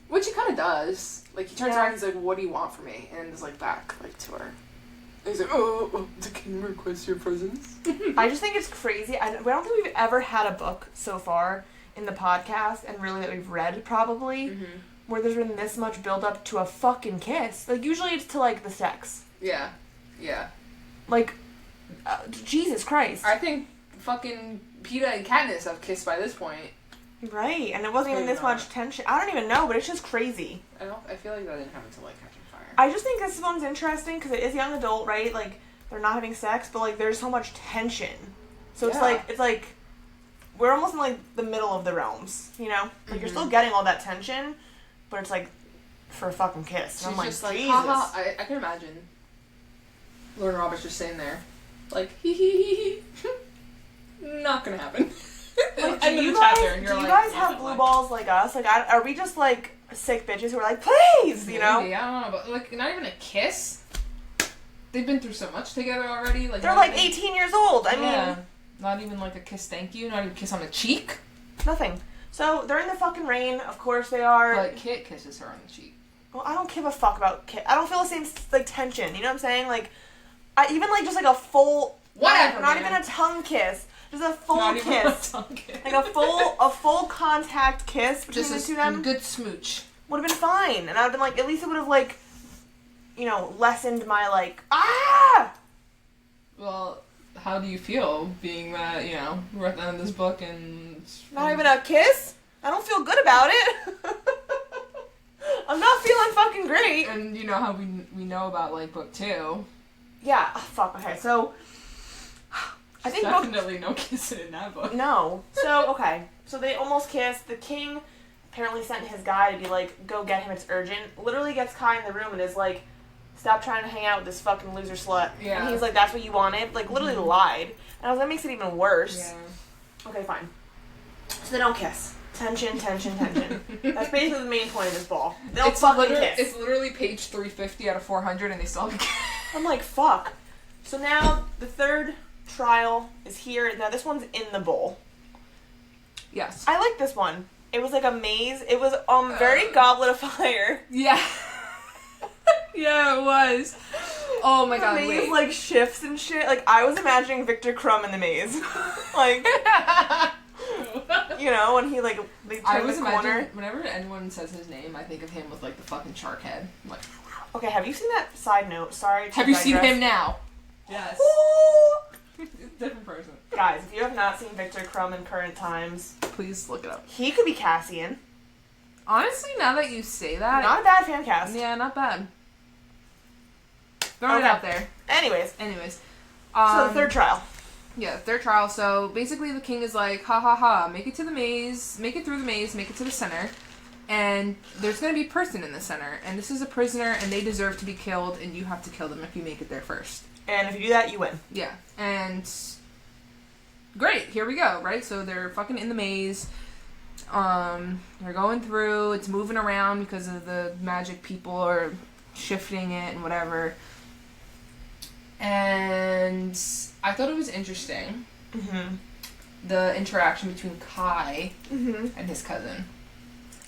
Which he kind of does. Like, he turns around and he's like, what do you want from me? And is, like, back, like, to her. And he's like, oh, the king requests your presence. I just think it's crazy. I don't think we've ever had a book so far in the podcast, and really that we've read, probably, where there's been this much build-up to a fucking kiss. Like, usually it's to, like, the sex. Yeah. Yeah. Like, Jesus Christ. I think fucking Peeta and Katniss have kissed by this point. Right, and it wasn't even this much tension. I don't even know, but it's just crazy. I feel like that didn't happen until, like, Catching Fire. I just think this one's interesting, because it is young adult, right? Like, they're not having sex, but, like, there's so much tension. So it's like, we're almost in, like, the middle of the realms, you know? Like, you're still getting all that tension, but it's, like, for a fucking kiss. And I'm like, just like, Jesus. haha. I can imagine Lauren Roberts just sitting there, like, hee hee hee hee. Not gonna happen. Like, do you guys have blue balls like us? Like, are we just, like, sick bitches who are like, please, you know? Maybe, I don't know, but, like, not even a kiss? They've been through so much together already. Like, they're, like, 18 years old. I mean... Not even, like, a kiss thank you? Not even a kiss on the cheek? Nothing. So, they're in the fucking rain. Of course they are. But Kit kisses her on the cheek. Well, I don't give a fuck about Kit. I don't feel the same, like, tension. You know what I'm saying? Like, even, like, just, like, a full... Whatever, Not even a tongue kiss. Just a full not kiss. Even a tongue kiss. Like, a full contact kiss between the two of them. Good smooch. Would have been fine. And I would have been like, at least it would have, like, you know, lessened my, like, ah! Well... How do you feel being that, you know, we're at the end of this book and... Not even a kiss? I don't feel good about it. I'm not feeling fucking great. And you know how we know about, like, book 2. Yeah. Oh, fuck. Okay, so... I think definitely no kissing in that book. No. So, okay. So they almost kiss. The king apparently sent his guy to be like, go get him, it's urgent. Literally gets Kai in the room and is like... Stop trying to hang out with this fucking loser slut. Yeah. And he's like, that's what you wanted? Like, literally lied. And I was like, that makes it even worse. Yeah. Okay, fine. So they don't kiss. Tension, tension, tension. That's basically the main point of this ball. They don't fucking kiss. It's literally page 350 out of 400 and they still haven't kissed. I'm like, fuck. So now, the third trial is here. Now, this one's in the bowl. Yes. I like this one. It was like a maze. It was very Goblet of Fire. Yeah. Yeah, it was. Oh my god, the maze, like, shifts and shit. Like, I was imagining Victor Crumb in the maze. Like, you know, when he, like, they turn the corner. Whenever anyone says his name, I think of him with, like, the fucking shark head. I'm like, okay, have you seen that side note? Sorry to have you seen him now? Yes. Different person. Guys, if you have not seen Victor Crumb in Current Times, please look it up. He could be Cassian. Honestly, now that you say that, not a bad fan cast. Yeah, not bad. Throwing it out there. Anyways. So the third trial. Yeah, third trial. So basically the king is like, ha ha ha, make it to the maze, make it through the maze, make it to the center. And there's going to be a person in the center. And this is a prisoner, and they deserve to be killed, and you have to kill them if you make it there first. And if you do that, you win. Yeah. And great, here we go, right? So they're fucking in the maze. They're going through, it's moving around because of the magic people are shifting it and whatever. And I thought it was interesting. Mm-hmm. The interaction between Kai and his cousin.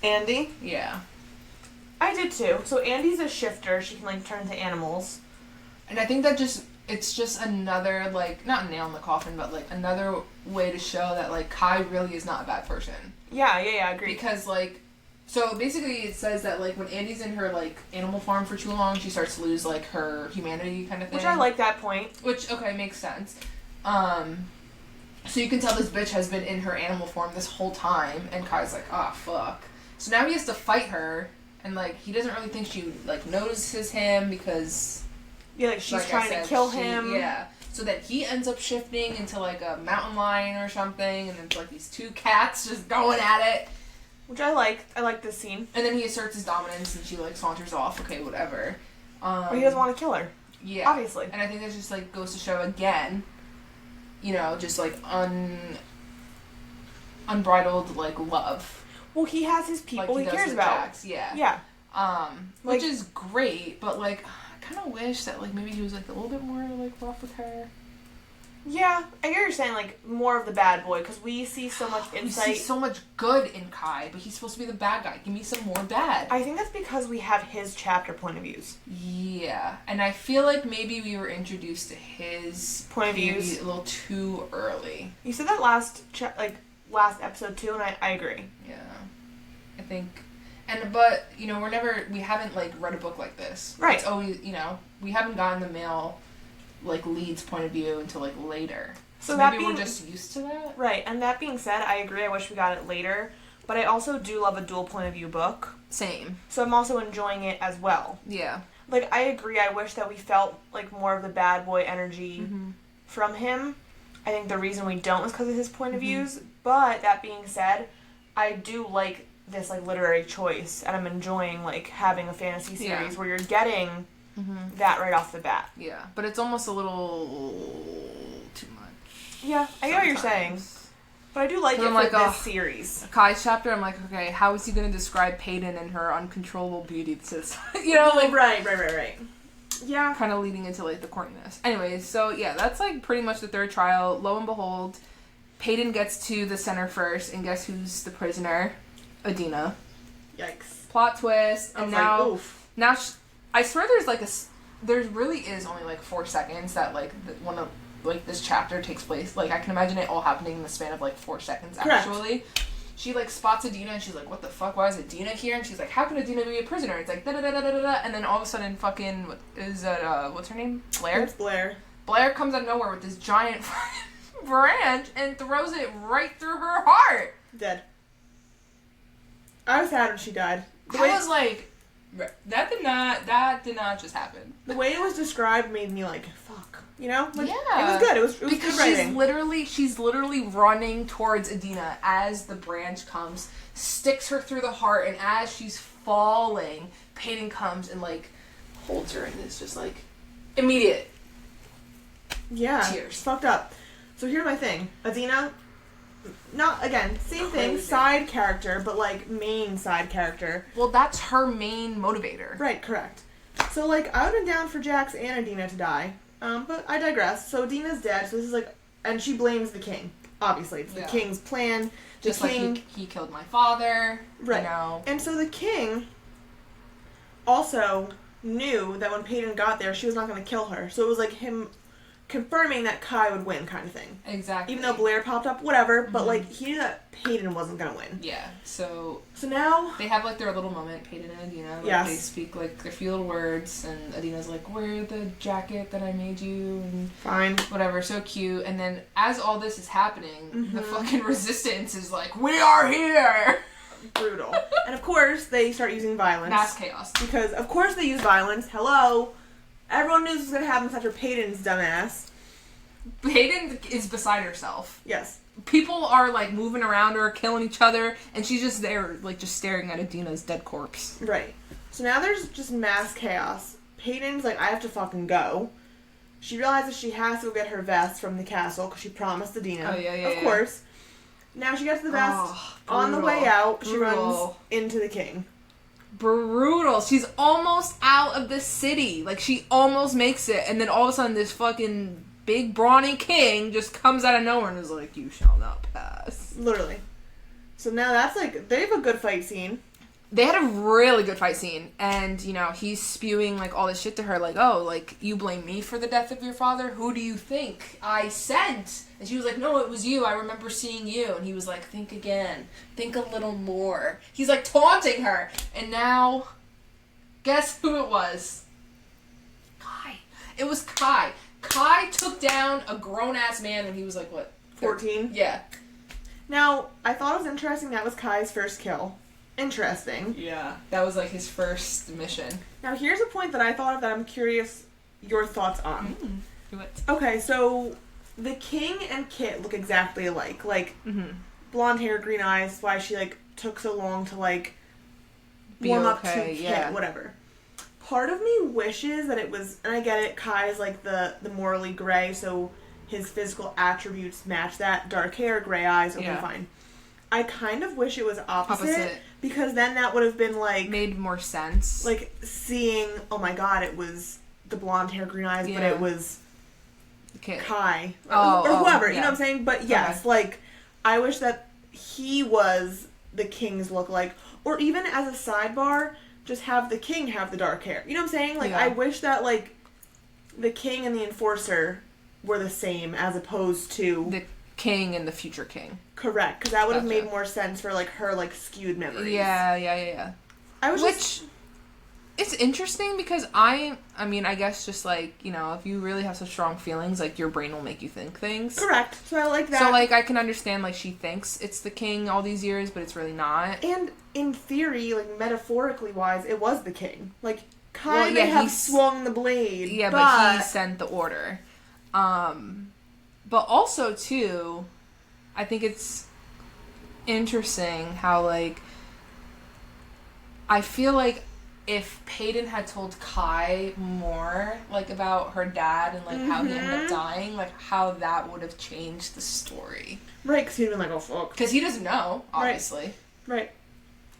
Andy? Yeah. I did too. So Andy's a shifter. She can, turn into animals. And I think that it's just another, not nail in the coffin, but, another way to show that, Kai really is not a bad person. Yeah, I agree. Because, so basically it says that, when Andy's in her, animal form for too long, she starts to lose, her humanity kind of thing. Which I like that point. Which, okay, makes sense. So you can tell this bitch has been in her animal form this whole time, and Kai's like, ah, fuck. So now he has to fight her, and, he doesn't really think she, notices him because... Yeah, she's trying to kill him. Yeah. So that he ends up shifting into, a mountain lion or something, and it's, these two cats just going at it. Which I like. I like this scene. And then he asserts his dominance, and she, saunters off. Okay, whatever. But he doesn't want to kill her. Yeah. Obviously. And I think that just, goes to show again, just, unbridled, love. Well, he has his people he cares about. Jax. Yeah. Yeah. Which is great, but, I kind of wish that, maybe he was, a little bit more, rough with her. Yeah, I hear you're saying, more of the bad boy, because we see so much insight. We see so much good in Kai, but he's supposed to be the bad guy. Give me some more bad. I think that's because we have his chapter point of views. Yeah, and I feel like maybe we were introduced to his point of views a little too early. You said that last episode too, and I agree. Yeah, I think... But, we haven't, read a book like this. Right. It's always, we haven't gotten the male, lead's point of view until, later. So maybe we're just used to that? Right, and that being said, I agree, I wish we got it later, but I also do love a dual point of view book. Same. So I'm also enjoying it as well. Yeah. I agree, I wish that we felt, more of the bad boy energy from him. I think the reason we don't is because of his point of views, but that being said, I do like this literary choice, and I'm enjoying having a fantasy series where you're getting that right off the bat. Yeah, but it's almost a little too much. Yeah, I get what you're saying, but I do like it for this series. Kai's chapter, I'm like, okay, how is he going to describe Peyton and her uncontrollable beauty? Right. Yeah, kind of leading into the corniness. Anyways, so yeah, that's pretty much the third trial. Lo and behold, Peyton gets to the center first, and guess who's the prisoner? Adina. Yikes. Plot twist. And now, oof. I swear there really is only 4 seconds that one of this chapter takes place. I can imagine it all happening in the span of 4 seconds. Correct. Actually. She spots Adina and she's like, what the fuck? Why is Adina here? And she's like, how can Adina be a prisoner? It's da da da da da da. And then all of a sudden, fucking what's her name? Blair. It's Blair. Blair comes out of nowhere with this giant branch and throws it right through her heart. Dead. I was sad when she died. I was like, that did not just happen. The way it was described made me fuck. Yeah. It was good. It was because good writing. she's literally running towards Adina as the branch comes, sticks her through the heart, and as she's falling, Peyton comes and holds her, and it's just immediate. Yeah. Tears. Fucked up. So here's my thing. Adina, not, again, same thing, side character, but, main side character. Well, that's her main motivator. Right, correct. So, I would have been down for Jax and Adina to die, but I digress. So, Adina's dead, so this is, and she blames the king. Obviously, it's the king's plan. Just he killed my father. Right. And so the king also knew that when Peyton got there, she was not going to kill her. So it was, him confirming that Kai would win kind of thing. Exactly. Even though Blair popped up, whatever, but, like, he knew that Peyton wasn't gonna win. Yeah, so now... They have, like, their little moment, Peyton and Adina. Like, yes. They speak, like, their few little words, and Adina's like, wear the jacket that I made you, and... Fine. Whatever, so cute. And then, as all this is happening, the fucking resistance is like, we are here! Brutal. And, of course, they start using violence. Mass chaos. Because, of course, they use violence. Hello? Everyone knew this was gonna happen except for Peyton's dumbass. Peyton is beside herself. Yes. People are, like, moving around her, killing each other, and she's just there, like, just staring at Adina's dead corpse. Right. So now there's just mass chaos. Peyton's like, I have to fucking go. She realizes she has to go get her vest from the castle, because she promised Adina. Oh, yeah, Of course. Now she gets the vest. On the way out, she runs into the king. Brutal. She's almost out of the city. Like, she almost makes it, and then all of a sudden this fucking big brawny king just comes out of nowhere and is like, you shall not pass. Literally. So now that's like, they have a good fight scene. They had a really good fight scene, and, you know, he's spewing, like, all this shit to her, like, oh, like, you blame me for the death of your father? Who do you think I sent? And she was like, no, it was you. I remember seeing you. And he was like, think again. Think a little more. He's, like, taunting her. And now, guess who it was? Kai. It was Kai. Kai took down a grown-ass man when he was, like, what? 14? Yeah. Now, I thought it was interesting that was Kai's first kill. Interesting. Yeah. That was, like, his first mission. Now, here's a point that I thought of that I'm curious your thoughts on. What? Okay, so the king and Kit look exactly alike. Like, blonde hair, green eyes, why she, like, took so long to, like, warm up to Kit, whatever. Part of me wishes that it was, and I get it, Kai is, like, the morally gray, so his physical attributes match that. Dark hair, gray eyes, okay, fine. I kind of wish it was opposite. Because then that would have been, like... Made more sense. Like, seeing, oh my god, it was the blonde hair, green eyes, but it was Kai. Or whoever, you know what I'm saying? But yes, like, I wish that he was the king's look-alike. Or even as a sidebar, just have the king have the dark hair. You know what I'm saying? Like, I wish that, like, the king and the enforcer were the same as opposed to... The king and the future king. Correct, because that would have made more sense for, like, her, like, skewed memories. Yeah. It's interesting because I mean, I guess just, like, you know, if you really have such strong feelings, like, your brain will make you think things. Correct. So I like that. So, like, I can understand, like, she thinks it's the king all these years, but it's really not. And in theory, like, metaphorically wise, it was the king. Like, Kai may have swung the blade. Yeah, but he sent the order. But also, too, I think it's interesting how, like, I feel like if Peyton had told Kai more, like, about her dad and, like, how he ended up dying, like, how that would have changed the story. Right, because he'd been like, oh, fuck. Because he doesn't know, obviously. Right.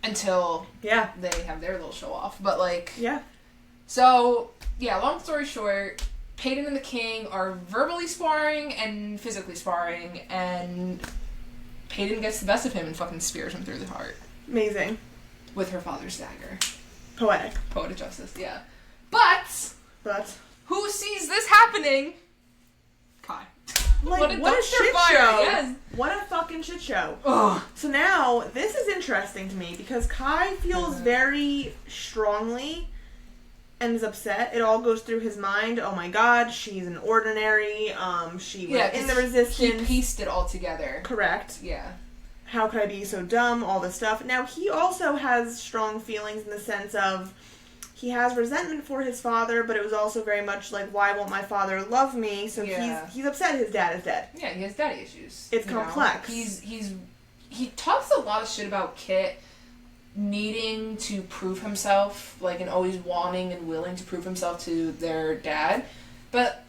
Until they have their little show-off. But, like... Yeah. So, yeah, long story short... Peyton and the king are verbally sparring and physically sparring, and Peyton gets the best of him and fucking spears him through the heart. Amazing. With her father's dagger. Poetic. Poetic justice, yeah. But who sees this happening? Kai. Like, what a shit show. Yes. What a fucking shit show. Ugh. So now, this is interesting to me, because Kai feels very strongly... and is upset. It all goes through his mind. Oh my god, she's an ordinary. She was in the resistance. He pieced it all together. Correct. Yeah. How could I be so dumb? All this stuff. Now, he also has strong feelings in the sense of he has resentment for his father, but it was also very much like, why won't my father love me? So he's upset his dad is dead. Yeah, he has daddy issues. It's complex. He talks a lot of shit about Kit needing to prove himself, like, and always wanting and willing to prove himself to their dad. But,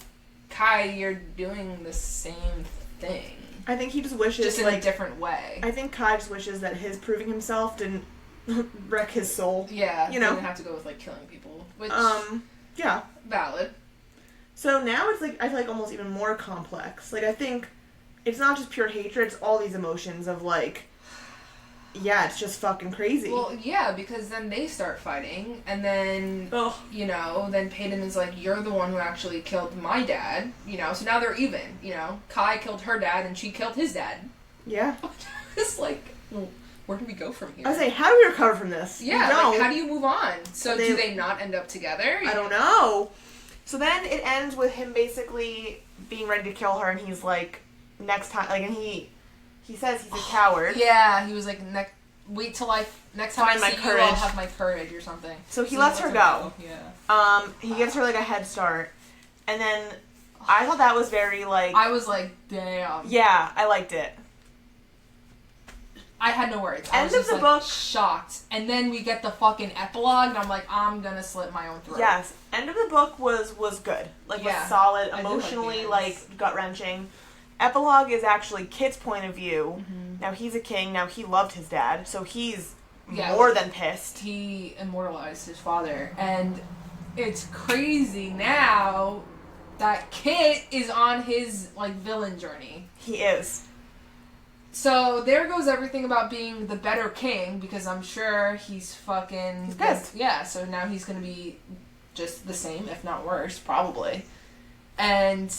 Kai, you're doing the same thing. I think he just wishes, just in a different way. I think Kai just wishes that his proving himself didn't wreck his soul. Yeah, you know? Didn't have to go with, like, killing people. Which, yeah. Valid. So now it's, like, I feel like almost even more complex. Like, I think it's not just pure hatred, it's all these emotions of, like... yeah, it's just fucking crazy. Well, yeah, because then they start fighting, and then, you know, then Peyton is like, you're the one who actually killed my dad, you know, so now they're even, you know. Kai killed her dad, and she killed his dad. Yeah. It's like, well, where do we go from here? I was like, how do we recover from this? Yeah, like, how do you move on? So do they not end up together? I don't know. So then it ends with him basically being ready to kill her, and he's like, next time, like, and he says he's a coward. Yeah, he was like, wait till next time Find I my see courage. you, I'll have my courage or something. So he lets her go. Yeah. He gives her like a head start, and then I thought that was very like. I was like, damn. Yeah, I liked it. I had no words. I End was of just, the like, book. shocked. And then we get the fucking epilogue, and I'm like, I'm gonna slit my own throat. Yes, end of the book was good. Like, was solid, emotionally, like gut-wrenching. Epilogue is actually Kit's point of view. Mm-hmm. Now he's a king. Now he loved his dad, so he's more than pissed. He immortalized his father, and it's crazy now that Kit is on his like villain journey. He is. So there goes everything about being the better king, because I'm sure he's pissed. Yeah, so now he's gonna be just the same, if not worse, probably. And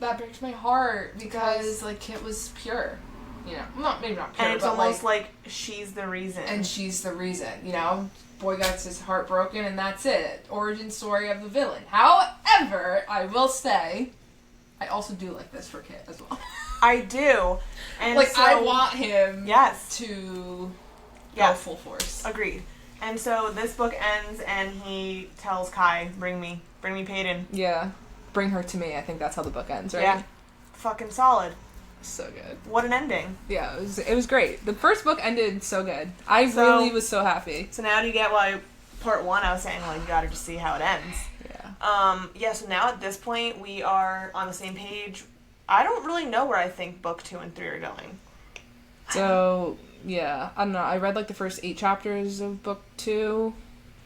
that breaks my heart, because like Kit was pure. You know, maybe not pure, and it's but almost like she's the reason. And she's the reason, you know? Boy gets his heart broken, and that's it. Origin story of the villain. However, I will say, I also do like this for Kit as well. I do. And like, so, I want him to go full force. Agreed. And so this book ends, and he tells Kai, bring me Peyton. Yeah. Bring her to me. I think that's how the book ends, right? Yeah. Fucking solid. So good. What an ending. Yeah, it was great. The first book ended so good. I really was so happy. So now do you get why part 1 I was saying, like, you gotta just see how it ends. Yeah. So now at this point we are on the same page. I don't really know where I think book 2 and 3 are going. So, yeah. I don't know. I read, like, the first 8 chapters of book 2,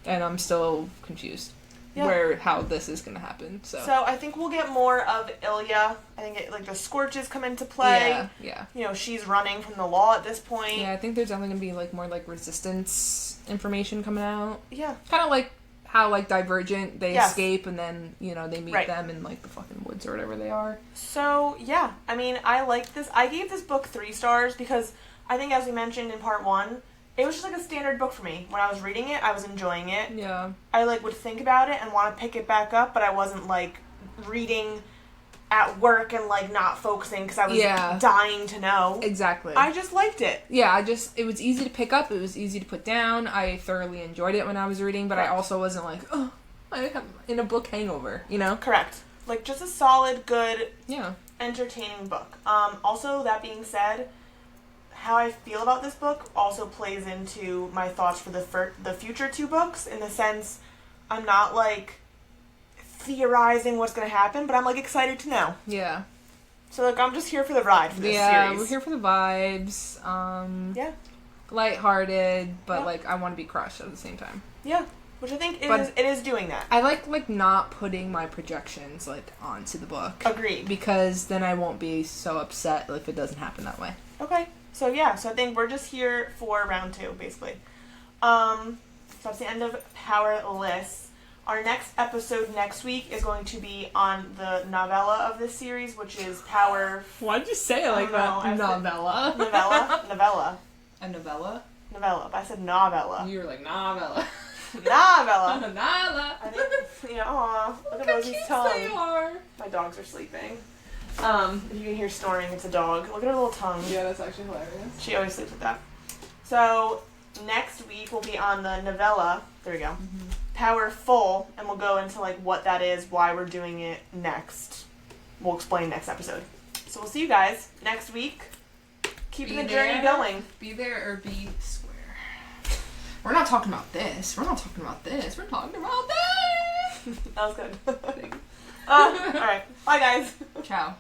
and I'm still confused. Yeah. How this is going to happen. So I think we'll get more of Ilya. I think the Scorches come into play. Yeah. You know, she's running from the law at this point. Yeah, I think there's definitely going to be like more like resistance information coming out. Yeah. Kind of like how like Divergent, they escape and then, you know, they meet them in like the fucking woods or whatever they are. So, yeah. I mean, I like this. I gave this book 3 stars because I think, as we mentioned in part 1, it was just like a standard book for me. When I was reading it, I was enjoying it. Yeah. I like would think about it and want to pick it back up, but I wasn't like reading at work and like not focusing because I was dying to know. Exactly. I just liked it. Yeah, it was easy to pick up. It was easy to put down. I thoroughly enjoyed it when I was reading, but I also wasn't like, oh, I have in a book hangover, you know? Correct. Like just a solid, good, entertaining book. Also, that being said, how I feel about this book also plays into my thoughts for the future 2 books, in the sense I'm not like theorizing what's going to happen, but I'm like excited to know. Yeah. So like I'm just here for the ride for this series. Yeah, we're here for the vibes. Lighthearted, but like I want to be crushed at the same time. Yeah. Which I think it is doing that. I like not putting my projections like onto the book. Agreed. Because then I won't be so upset if it doesn't happen that way. Okay. So I think we're just here for round 2, basically. So that's the end of Powerless. Our next episode next week is going to be on the novella of this series, which is Power... Why'd you say it like that? Novella? Novella. A novella? Novella. But I said novella. You were like, novella. Novella. Novella. I think, aw, look at Rosie's tongue. They are. My dogs are sleeping. If you can hear snoring, it's a dog. Look at her little tongue. Yeah, that's actually hilarious. She always sleeps with that. So, next week we'll be on the novella. There we go. Mm-hmm. Powerful, and we'll go into like what that is, why we're doing it next. We'll explain next episode. So we'll see you guys next week. Keeping the journey going. Be there or be square. We're not talking about this. We're talking about this. That was good. Alright. Bye, guys. Ciao.